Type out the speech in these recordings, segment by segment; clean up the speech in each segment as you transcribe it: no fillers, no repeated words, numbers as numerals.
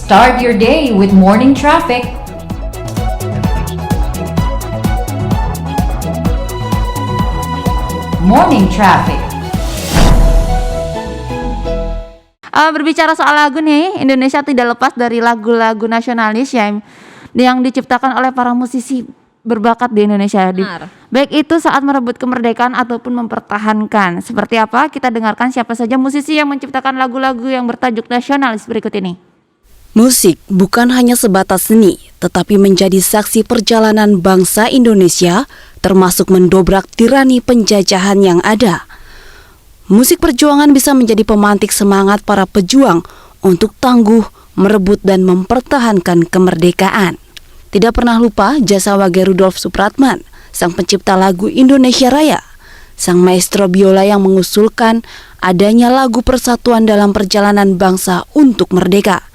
Start your day with morning traffic. Morning traffic. Berbicara soal lagu nih, Indonesia tidak lepas dari lagu-lagu nasionalis yang diciptakan oleh para musisi berbakat di Indonesia. Baik itu saat merebut kemerdekaan ataupun mempertahankan. Seperti apa? Kita dengarkan siapa saja musisi yang menciptakan lagu-lagu yang bertajuk nasionalis berikut ini. Musik bukan hanya sebatas seni, tetapi menjadi saksi perjalanan bangsa Indonesia, termasuk mendobrak tirani penjajahan yang ada. Musik perjuangan bisa menjadi pemantik semangat para pejuang untuk tangguh, merebut dan mempertahankan kemerdekaan. Tidak pernah lupa jasa Wage Rudolf Supratman, sang pencipta lagu Indonesia Raya, sang maestro biola yang mengusulkan adanya lagu persatuan dalam perjalanan bangsa untuk merdeka.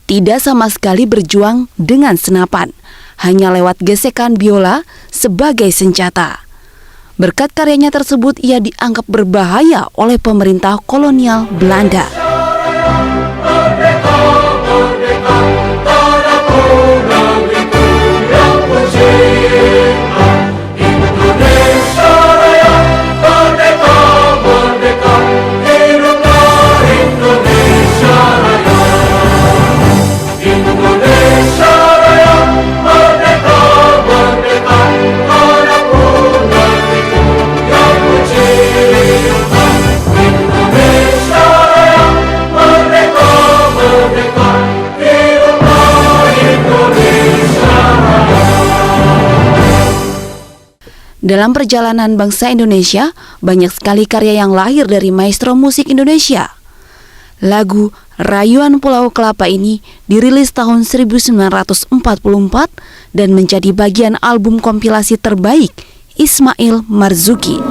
Tidak sama sekali berjuang dengan senapan, hanya lewat gesekan biola sebagai senjata. Berkat karyanya tersebut, ia dianggap berbahaya oleh pemerintah kolonial Belanda. Dalam perjalanan bangsa Indonesia, banyak sekali karya yang lahir dari maestro musik Indonesia. Lagu Rayuan Pulau Kelapa ini dirilis tahun 1944 dan menjadi bagian album kompilasi terbaik Ismail Marzuki.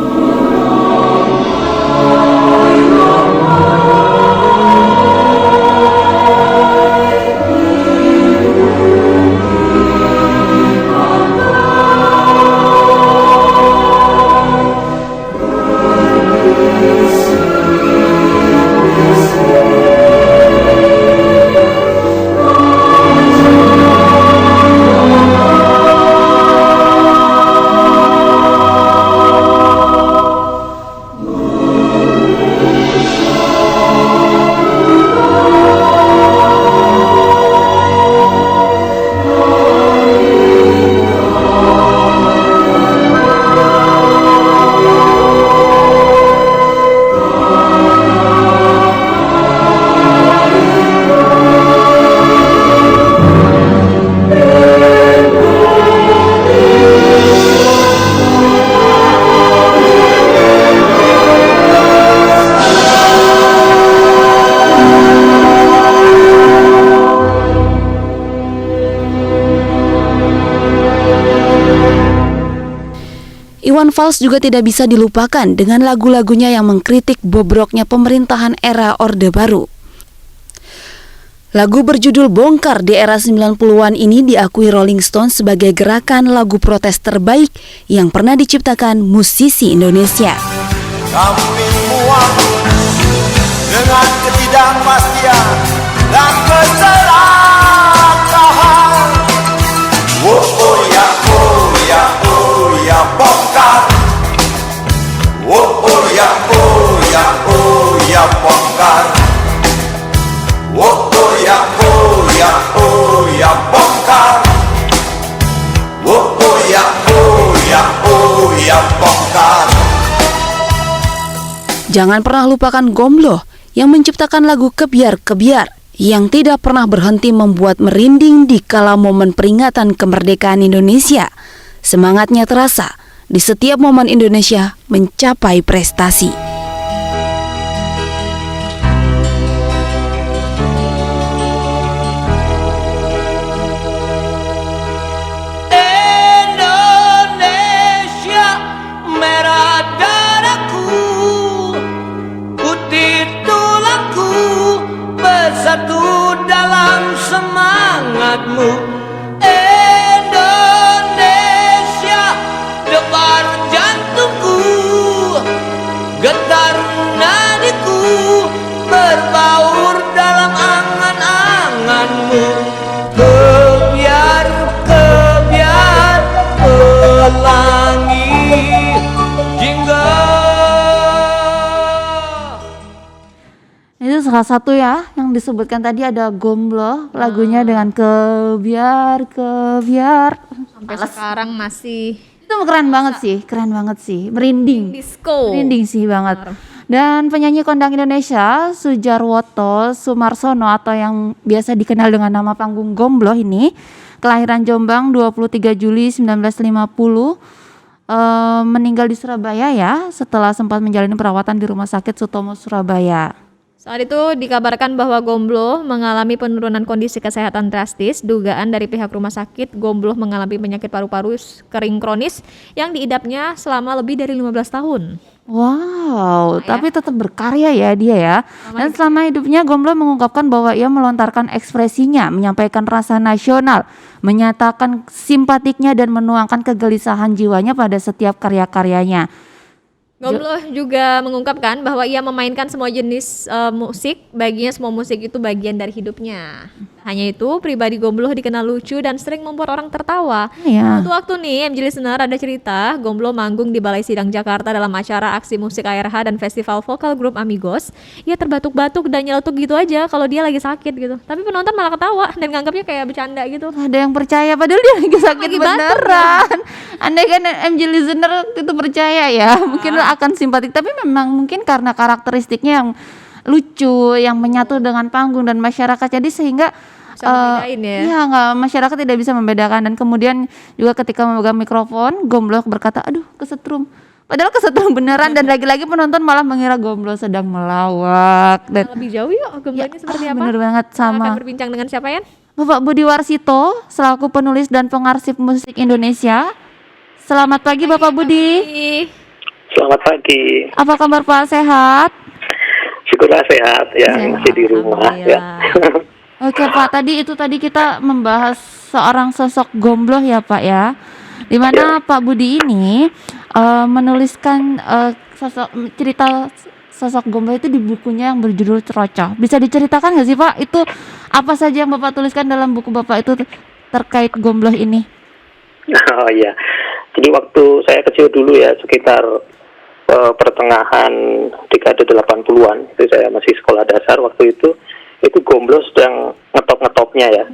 Iwan Fals juga tidak bisa dilupakan dengan lagu-lagunya yang mengkritik bobroknya pemerintahan era Orde Baru. Lagu berjudul Bongkar di era 90-an ini diakui Rolling Stone sebagai gerakan lagu protes terbaik yang pernah diciptakan musisi Indonesia. Kami muak dengan ketidakpastian dan keserakahan. Oh ya, oh ya, oh ya, bongkar. Oh ya, oh ya, oh ya, bongkar. Oh ya, oh ya, oh ya, bongkar. Oh ya, oh ya, oh ya, bongkar. Jangan pernah lupakan Gombloh yang menciptakan lagu Kebiar-Kebiar yang tidak pernah berhenti membuat merinding di kala momen peringatan kemerdekaan Indonesia. Semangatnya terasa di setiap momen Indonesia mencapai prestasi. Indonesia merah darahku, putih tulangku, bersatu dalam semangatmu. Indonesia debar jantungku, getar nadiku, berbaur dalam angan-anganmu. Itu salah satu ya yang disebutkan tadi ada Gombloh lagunya dengan kebiar. Sampai sekarang masih Itu keren banget sih, merinding. disco. Merinding sih banget. Dan penyanyi kondang Indonesia Sujarwoto Sumarsono atau yang biasa dikenal dengan nama panggung Gombloh ini kelahiran Jombang 23 Juli 1950, meninggal di Surabaya ya setelah sempat menjalani perawatan di Rumah Sakit Sutomo Surabaya. Saat itu dikabarkan bahwa Gombloh mengalami penurunan kondisi kesehatan drastis. Dugaan dari pihak rumah sakit, Gombloh mengalami penyakit paru-paru kering kronis yang diidapnya selama lebih dari 15 tahun. Wow, tapi tetap berkarya ya dia ya. Dan selama hidupnya Gombloh mengungkapkan bahwa ia melontarkan ekspresinya, menyampaikan rasa nasional, menyatakan simpatiknya dan menuangkan kegelisahan jiwanya pada setiap karya-karyanya. Gombloh juga mengungkapkan bahwa ia memainkan semua jenis musik, baginya semua musik itu bagian dari hidupnya. Hanya itu, pribadi Gombloh dikenal lucu dan sering membuat orang tertawa. Iya. Suatu waktu nih, MJ Listener ada cerita, Gombloh manggung di Balai Sidang Jakarta dalam acara aksi musik ARH dan festival vokal grup Amigos. Ia terbatuk-batuk dan nyeletuk gitu aja kalau dia lagi sakit gitu. Tapi penonton malah ketawa dan nganggapnya kayak bercanda gitu. Ada yang percaya padahal dia lagi sakit Lagi batuk. beneran. Andai kan MJ Listener itu percaya ya, mungkin akan simpatik. Tapi memang mungkin karena karakteristiknya yang lucu, yang menyatu dengan panggung dan masyarakat, jadi sehingga Bisa membedain ya. iya, masyarakat tidak bisa membedakan. Dan kemudian juga ketika memegang mikrofon, Gombloh berkata, aduh kesetrum. Padahal kesetrum beneran dan lagi-lagi penonton malah mengira Gombloh sedang melawak. Dan Lebih jauh yuk gambarnya seperti apa? bener banget Kita akan sama berbincang dengan siapa ya? Bapak Budi Warsito selaku penulis dan pengarsip musik Indonesia. Selamat pagi Bapak Budi. Selamat pagi. Apa kabar Pak, sehat? Syukurlah sehat ya, Sehat, masih di rumah ya. Oke Pak, tadi kita membahas seorang sosok Gombloh ya Pak ya. Dimana Pak Budi ini menuliskan cerita sosok Gombloh itu di bukunya yang berjudul Trocoh. Bisa diceritakan nggak sih Pak, itu apa saja yang Bapak tuliskan dalam buku Bapak itu terkait Gombloh ini? Oh iya. Jadi waktu saya kecil dulu ya, sekitar pertengahan dekade 80-an, itu saya masih sekolah dasar waktu itu Gombloh sedang ngetop-ngetopnya ya.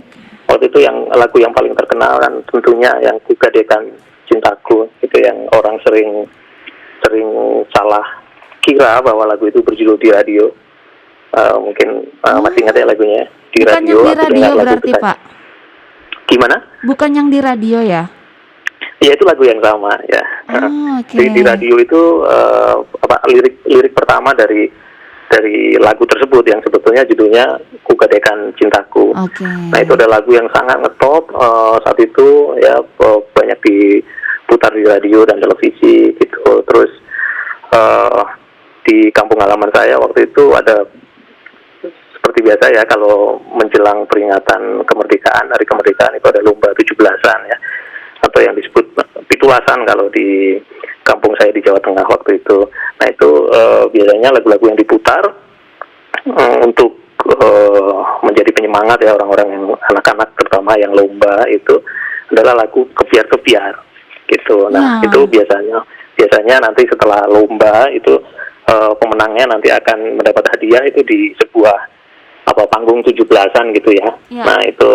Waktu itu yang lagu yang paling terkenal dan tentunya yang Ku Gadekan Cintaku, itu yang orang sering salah kira bahwa lagu itu berjudul Di Radio. Mungkin masih ingat ya lagunya Di Bukan Radio. yang di radio berarti Pak? Gimana? Bukan yang di radio ya? Ya itu lagu yang sama ya. Oh, oke. Di radio itu lirik pertama dari lagu tersebut yang sebetulnya judulnya Ku Gadekan Cintaku. Oke. Nah itu ada lagu yang sangat ngetop saat itu ya, banyak diputar di radio dan televisi gitu. Terus di kampung halaman saya waktu itu ada seperti biasa ya, kalau menjelang peringatan kemerdekaan, hari kemerdekaan itu ada lomba 17-an ya, atau yang disebut pitulasan kalau di kampung saya di Jawa Tengah waktu itu. Nah itu biasanya lagu-lagu yang diputar untuk menjadi penyemangat ya orang-orang yang anak-anak terutama yang lomba itu adalah lagu kebiar-kebiar gitu. Nah itu biasanya nanti setelah lomba itu pemenangnya nanti akan mendapat hadiah itu di sebuah panggung 17-an gitu ya. Nah itu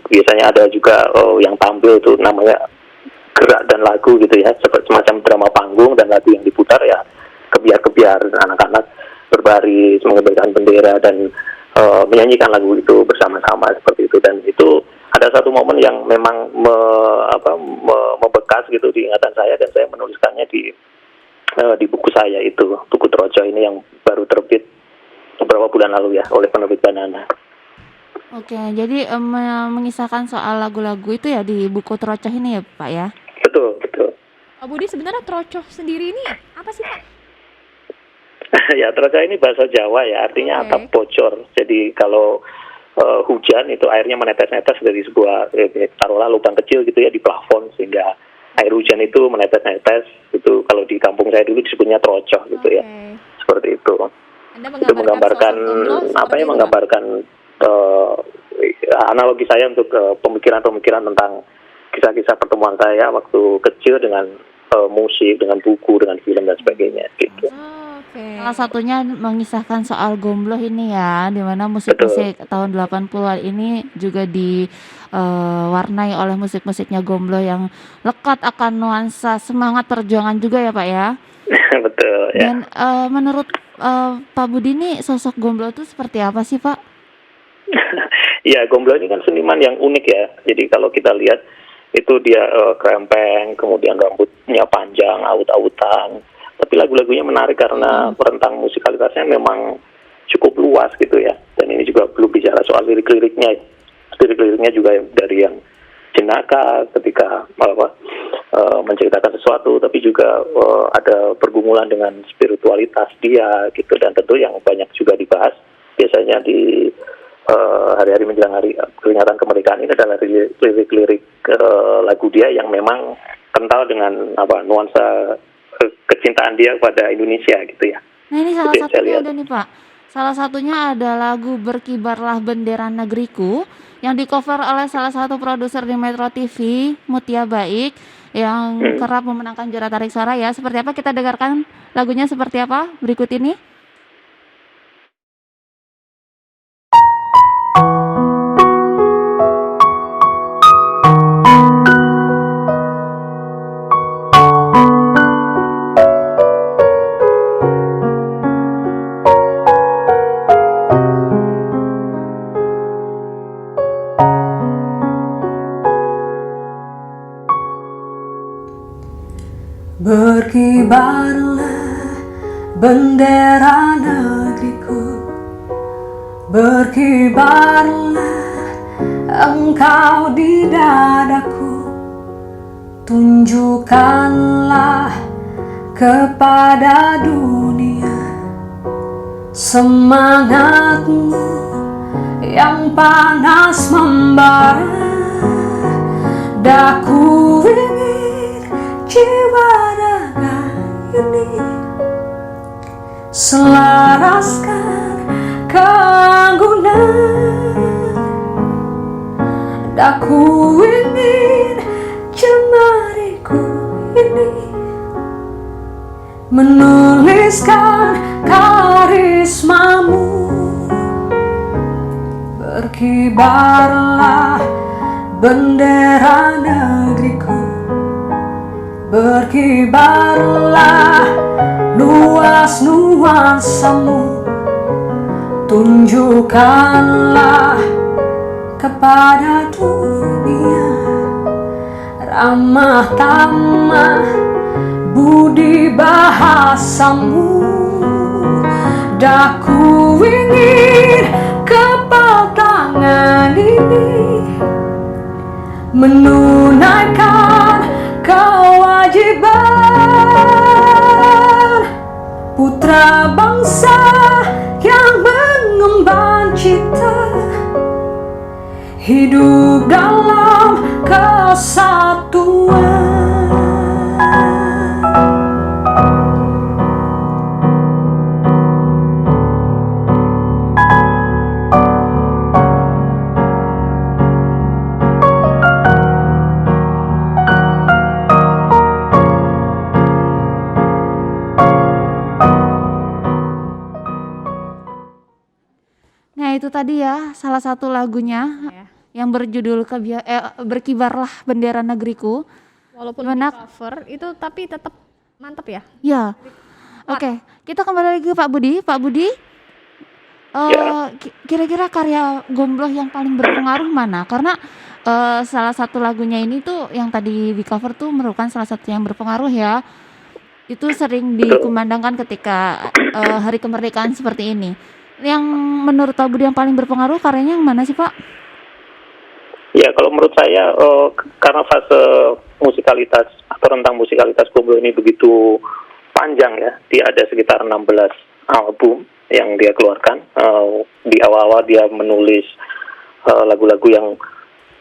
biasanya ada juga yang tampil tuh namanya gerak dan lagu gitu ya, seperti semacam drama panggung, dan lagu yang diputar ya kebiar-kebiar, anak-anak berbaris mengibarkan bendera dan menyanyikan lagu itu bersama-sama seperti itu. Dan itu ada satu momen yang memang membekas gitu di ingatan saya, dan saya menuliskannya di buku saya itu, buku Trocoh ini yang baru terbit beberapa bulan lalu ya oleh penerbit Banana. Oke, jadi mengisahkan soal lagu-lagu itu ya di buku Trocoh ini ya Pak ya? Betul. Pak Budi, sebenarnya Trocoh sendiri ini apa sih Pak? Ya, Trocoh ini bahasa Jawa ya, artinya atap bocor. Jadi kalau hujan itu airnya menetes-netes dari sebuah taruhlah lubang kecil gitu ya di plafon, sehingga air hujan itu menetes-netes. Itu kalau di kampung saya dulu disebutnya Trocoh gitu ya. Seperti itu. Anda Itu menggambarkan menggambarkan analogi saya untuk pemikiran-pemikiran tentang kisah-kisah pertemuan saya waktu kecil dengan musik, dengan buku, dengan film dan sebagainya gitu. Oke. Salah satunya mengisahkan soal Gombloh ini ya, di mana musik-musik tahun 80-an ini juga diwarnai oleh musik-musiknya Gombloh yang lekat akan nuansa semangat perjuangan juga ya Pak ya. Betul ya. Dan menurut Pak Budi nih sosok Gombloh itu seperti apa sih Pak? Ya, Gombloh ini kan seniman yang unik ya. Jadi kalau kita lihat itu dia krempeng, kemudian rambutnya panjang, aut-autan. Tapi lagu-lagunya menarik karena rentang musikalitasnya memang cukup luas gitu ya. Dan ini juga belum bicara soal lirik-liriknya. Lirik-liriknya juga dari yang jenaka ketika menceritakan sesuatu, tapi juga ada pergumulan dengan spiritualitas dia gitu. Dan tentu yang banyak juga dibahas biasanya di hari-hari menjelang hari peringatan kemerdekaan ini adalah lirik-lirik lagu dia yang memang kental dengan nuansa kecintaan dia pada Indonesia gitu ya. Nah ini salah Itu yang saya satunya lihat. ada nih Pak. Salah satunya ada lagu Berkibarlah Bendera Negeriku yang di-cover oleh salah satu produser di Metro TV, Mutia Baik, yang kerap memenangkan juara tarik suara ya. Seperti apa kita dengarkan lagunya seperti apa berikut ini? Berkibarlah bendera negeriku, berkibarlah engkau di dadaku, tunjukkanlah kepada dunia semangatmu yang panas membara. Daku ingin jiwa raga ini selaraskan keanggunan. Daku ingin jemariku ini menuliskan karismamu. Berkibarlah bendera negeriku, berkibarlah luas nuansamu, tunjukkanlah kepada dunia ramah tamah budi bahasamu. Daku ingin kepal tangan ini menunaikan kewajiban putra bangsa yang mengemban cita hidup dalam kesatuan. Nah itu tadi ya salah satu lagunya yang berjudul Berkibarlah Bendera Negeriku. Walaupun Gimana? di cover itu tapi tetap mantep ya. Ya, oke. Kita kembali lagi ke Pak Budi. Pak Budi, kira-kira karya Gombloh yang paling berpengaruh mana? Karena salah satu lagunya ini tuh yang tadi di cover tuh merupakan salah satu yang berpengaruh ya. Itu sering dikumandangkan ketika hari kemerdekaan seperti ini. Yang menurut Pak Budi yang paling berpengaruh karyanya yang mana sih Pak? Ya, kalau menurut saya karena fase musikalitas atau rentang musikalitas Gombloh ini begitu panjang ya. Dia ada sekitar 16 album yang dia keluarkan. Di awal-awal dia menulis lagu-lagu yang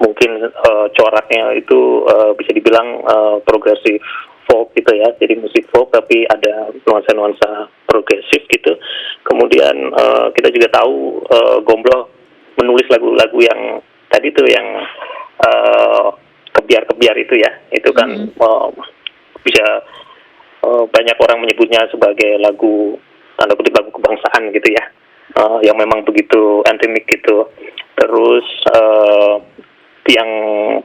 mungkin coraknya itu bisa dibilang progresif folk gitu ya. Jadi musik folk tapi ada nuansa-nuansa progresif gitu. Kemudian kita juga tahu Gombloh menulis lagu-lagu yang tadi tuh yang kebiar-kebiar itu ya, itu kan bisa banyak orang menyebutnya sebagai lagu tanda kutip lagu kebangsaan gitu ya, yang memang begitu endemik gitu. Terus yang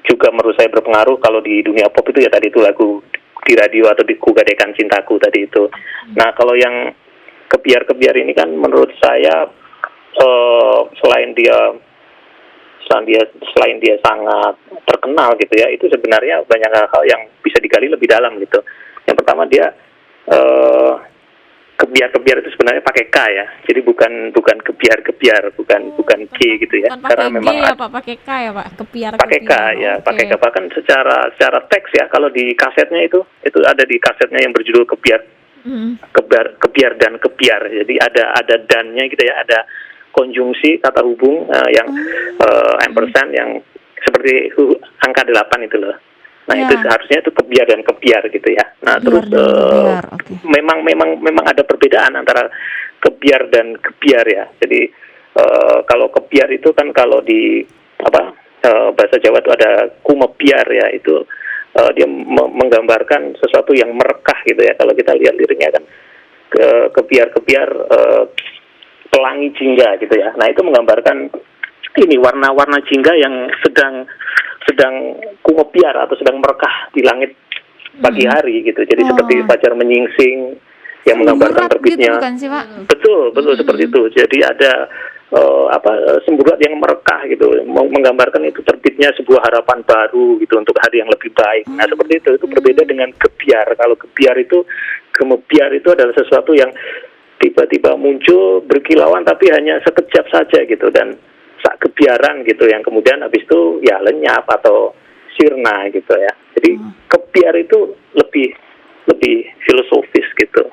juga menurut saya berpengaruh kalau di dunia pop itu ya tadi itu lagu di radio atau di Ku Gadaikan Cintaku tadi itu. Nah kalau yang kebiar-kebiar ini kan menurut saya selain dia sangat terkenal gitu ya, itu sebenarnya banyak hal-hal yang bisa digali lebih dalam gitu. Yang pertama dia kebiar-kebiar itu sebenarnya pakai K ya, jadi bukan kebiar-kebiar, bukan K gitu ya, Bukan karena pakai G memang ya Pak, pakai K ya Pak, kepiar. pakai K ya, Oke. pakai K. Bahkan secara teks ya, kalau di kasetnya itu ada di kasetnya yang berjudul kebiar dan kepiar. Jadi ada dannya gitu ya, ada konjungsi kata hubung yang ampersand yang seperti angka 8 itu loh. Nah Ya. itu seharusnya itu kebiar dan kepiar gitu ya. Nah Kebiar terus dan kebiar, oke. memang ada perbedaan antara kebiar dan kebiar ya. Jadi kalau kebiar itu kan kalau di bahasa Jawa itu ada kumebiar ya, itu dia menggambarkan sesuatu yang merekah gitu ya. Kalau kita lihat liriknya kan kebiar-kebiar pelangi jingga gitu ya. Nah itu menggambarkan ini warna-warna jingga yang sedang kumebiar atau sedang merekah di langit pagi hari gitu. Jadi seperti fajar menyingsing yang menggambarkan Semburat terbitnya. gitu bukan sih Pak? Betul seperti itu. Jadi ada semburat yang merekah gitu, menggambarkan itu terbitnya sebuah harapan baru gitu untuk hari yang lebih baik. Nah seperti itu berbeda dengan kebiar. Kalau kebiar itu, kemebiar itu adalah sesuatu yang tiba-tiba muncul berkilauan tapi hanya sekejap saja gitu, dan sak kebiaran gitu yang kemudian habis itu ya lenyap atau sirna gitu ya. Jadi kebiar itu lebih filosofis gitu.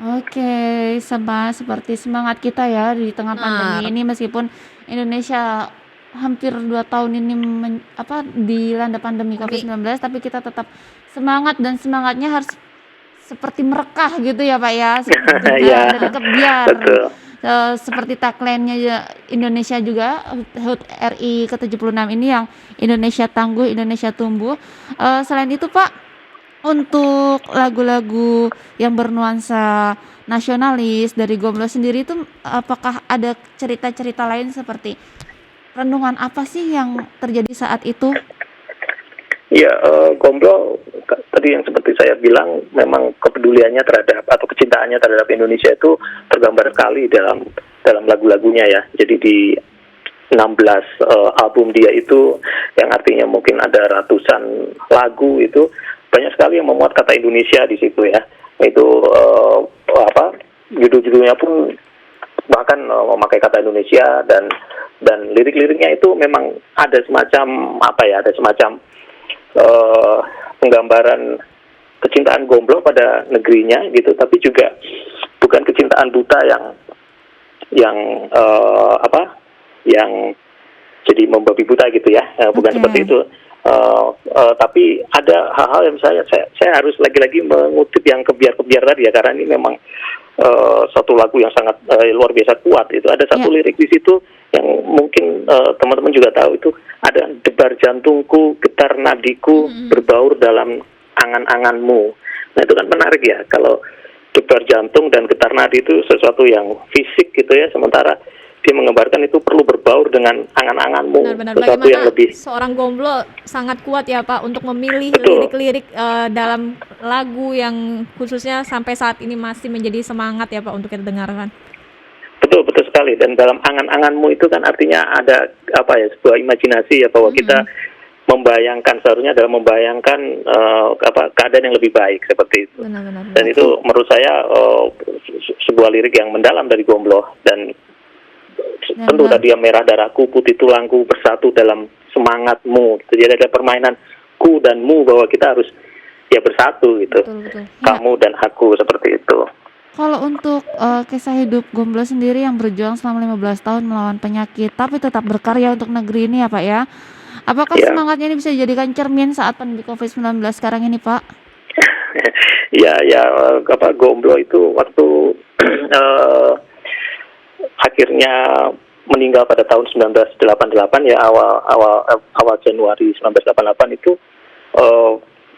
Oke, sama seperti semangat kita ya di tengah pandemi ini, meskipun Indonesia hampir 2 tahun ini dilanda pandemi COVID-19, tapi kita tetap semangat, dan semangatnya harus seperti merekah gitu ya Pak ya, seperti Ya, dari kebiar. betul. Seperti tagline-nya Indonesia juga, HUT RI ke-76 ini yang Indonesia tangguh, Indonesia tumbuh. Selain itu Pak, untuk lagu-lagu yang bernuansa nasionalis dari Gomblo sendiri itu, apakah ada cerita-cerita lain seperti renungan apa sih yang terjadi saat itu? Ya, Gomblo tadi yang seperti saya bilang, memang kepeduliannya terhadap atau kecintaannya terhadap Indonesia itu tergambar sekali dalam lagu-lagunya ya. Jadi di 16 album dia itu, yang artinya mungkin ada ratusan lagu, itu banyak sekali yang memuat kata Indonesia di situ ya. Itu judul-judulnya pun bahkan memakai kata Indonesia, dan lirik-liriknya itu memang ada semacam penggambaran kecintaan Gomblo pada negerinya gitu, tapi juga bukan kecintaan buta yang jadi membabi buta gitu ya, bukan seperti itu. Tapi ada hal-hal yang saya harus lagi-lagi mengutip yang kebiar-kebiar tadi ya, karena ini memang satu lagu yang sangat luar biasa kuat. Itu ada satu lirik di situ yang mungkin teman-teman juga tahu, itu ada debar jantungku, getar nadiku, berbaur dalam angan-anganmu. Nah itu kan menarik ya, kalau debar jantung dan getar nadi itu sesuatu yang fisik gitu ya, sementara dia menggambarkan itu perlu berbaur dengan angan-anganmu, Benar-benar sesuatu yang bagaimana lebih. seorang Gomblo sangat kuat ya Pak untuk memilih Betul. lirik-lirik dalam lagu yang khususnya sampai saat ini masih menjadi semangat ya Pak untuk kita dengarkan. Betul sekali. Dan dalam angan-anganmu itu kan artinya ada sebuah imajinasi ya, bahwa kita seharusnya dalam membayangkan keadaan yang lebih baik seperti itu. Benar-benar. Dan itu menurut saya sebuah lirik yang mendalam dari Gomblo. Dan tentu tadi yang merah darahku, putih tulangku bersatu dalam semangatmu. Jadi ada permainan ku dan mu, bahwa kita harus ya bersatu gitu. Betul. Kamu dan aku, seperti itu. Kalau untuk kisah hidup Gomblo sendiri yang berjuang selama 15 tahun melawan penyakit tapi tetap berkarya untuk negeri ini ya Pak ya, apakah semangatnya ini bisa dijadikan cermin saat pandemi COVID-19 sekarang ini Pak? Gomblo itu waktu akhirnya meninggal pada tahun 1988 ya, awal Januari 1988 itu,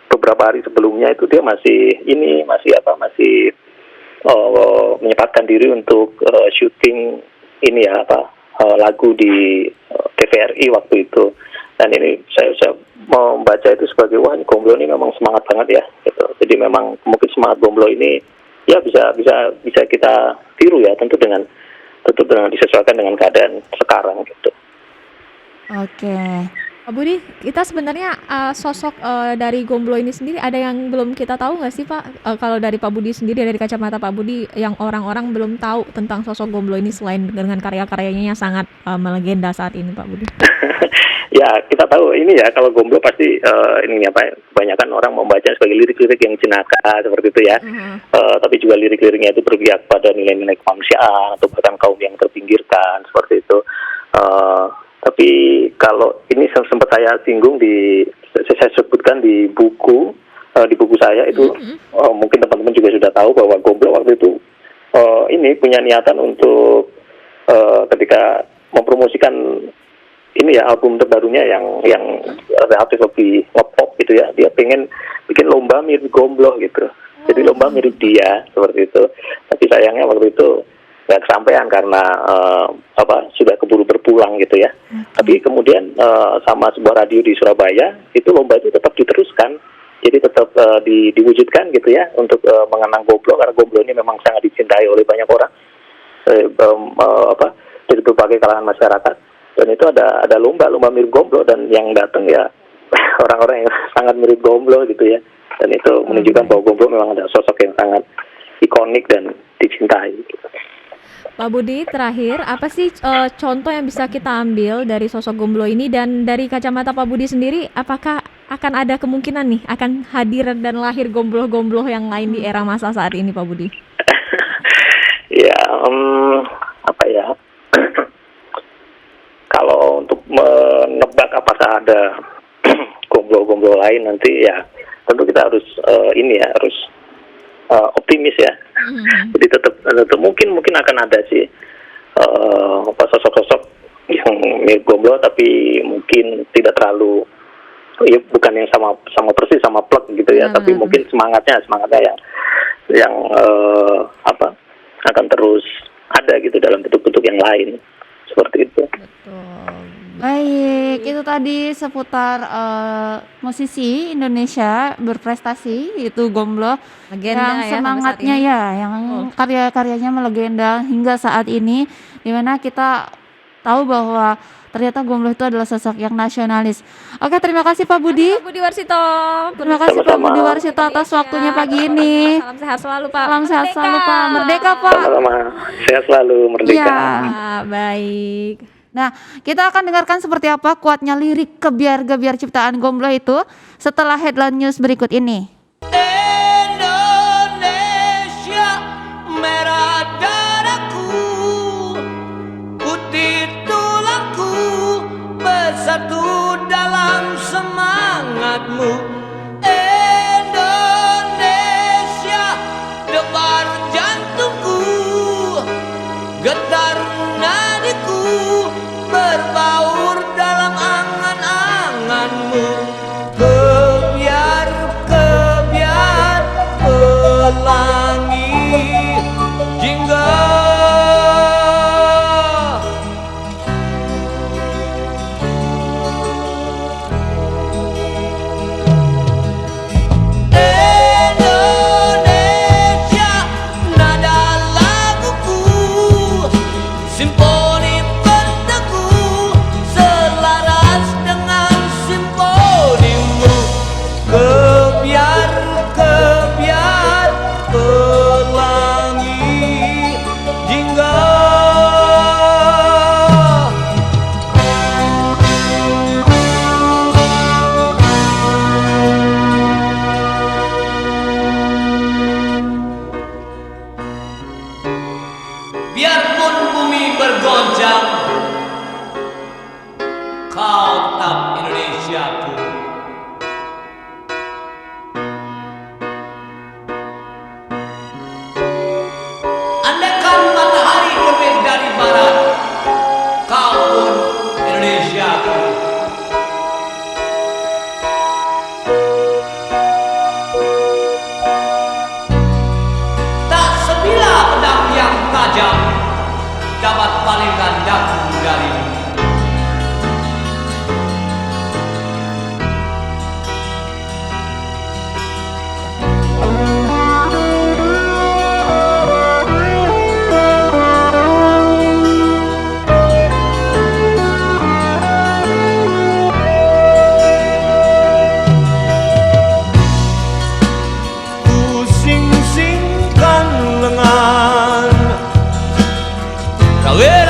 beberapa hari sebelumnya itu dia masih menyempatkan diri untuk syuting ini ya lagu di TVRI waktu itu. Dan ini saya membaca itu sebagai wah ini Gomblo ini memang semangat banget ya gitu. Jadi memang mungkin semangat Gomblo ini ya bisa kita tiru ya, tentu dengan disesuaikan dengan keadaan sekarang gitu. Oke. Pak Budi, kita sebenarnya sosok dari Gomblo ini sendiri ada yang belum kita tahu nggak sih Pak? Kalau dari Pak Budi sendiri, dari kacamata Pak Budi, yang orang-orang belum tahu tentang sosok Gomblo ini selain dengan karya-karyanya yang sangat melegenda saat ini, Pak Budi. Ya, kita tahu ini ya, kalau Gomblo pasti kebanyakan orang membaca sebagai lirik-lirik yang jenaka seperti itu ya. Tapi juga lirik-liriknya itu berpihak pada nilai-nilai kemanusiaan atau bahkan kaum yang terpinggirkan seperti itu. Tapi kalau ini sempat saya singgung saya sebutkan di buku saya itu, mungkin teman-teman juga sudah tahu bahwa Gomblo waktu itu ini punya niatan untuk ketika mempromosikan ini ya album terbarunya yang relatif lebih ngepop gitu ya, dia pengen bikin lomba mirip Gomblo gitu. Jadi lomba mirip dia seperti itu. Tapi sayangnya waktu itu nggak kesampaian karena sudah keburu berpulang gitu ya. Tapi kemudian sama sebuah radio di Surabaya itu lomba itu tetap diteruskan. Jadi tetap diwujudkan gitu ya untuk mengenang Gomblo, karena Gomblo ini memang sangat dicintai oleh banyak orang dari berbagai kalangan masyarakat. Dan itu ada lomba mirip Gomblo, dan yang datang ya orang-orang yang sangat mirip Gomblo gitu ya. Dan itu menunjukkan bahwa Gomblo memang ada sosok yang sangat ikonik dan dicintai gitu. Pak Budi, terakhir, apa sih contoh yang bisa kita ambil dari sosok Gomblo ini, dan dari kacamata Pak Budi sendiri, apakah akan ada kemungkinan nih akan hadir dan lahir Gomblo-Gomblo yang lain di era masa saat ini, Pak Budi? Ya, kalau untuk menebak apakah ada Gomblo-Gomblo lain nanti ya tentu kita harus harus optimis ya. Jadi tetap mungkin akan ada sih sosok-sosok yang mirip Gomblo, tapi mungkin tidak terlalu bukan yang sama persis sama plek gitu ya, tapi mungkin semangatnya yang akan terus ada gitu dalam bentuk-bentuk yang lain seperti itu. Baik, itu tadi seputar musisi Indonesia berprestasi, itu Gomblo, Legenda yang ya, semangatnya sampai ya, yang karya-karyanya melegenda hingga saat ini, dimana kita tahu bahwa ternyata Gomblo itu adalah sosok yang nasionalis. Oke, terima kasih Pak Budi. Pak Budi Warsito. Terima kasih Pak Budi Warsito atas waktunya pagi ini. Salam sehat selalu Pak. Salam sehat selalu Pak. Merdeka Pak. Sama-sama, sehat selalu, merdeka. Iya. Baik. Nah, kita akan dengarkan seperti apa kuatnya lirik kebiar-gebiar ciptaan Gomblo itu setelah headline news berikut ini. Indonesia merah darahku, putih tulangku, bersatu dalam semangatmu. Indonesia debar jantungku, getar nadiku, berbaur dalam angan-anganmu. Kebiar pelangi jingga, Indonesia nada laguku, simfoni berteguh selaras dengan simfonimu. Kebiar Awe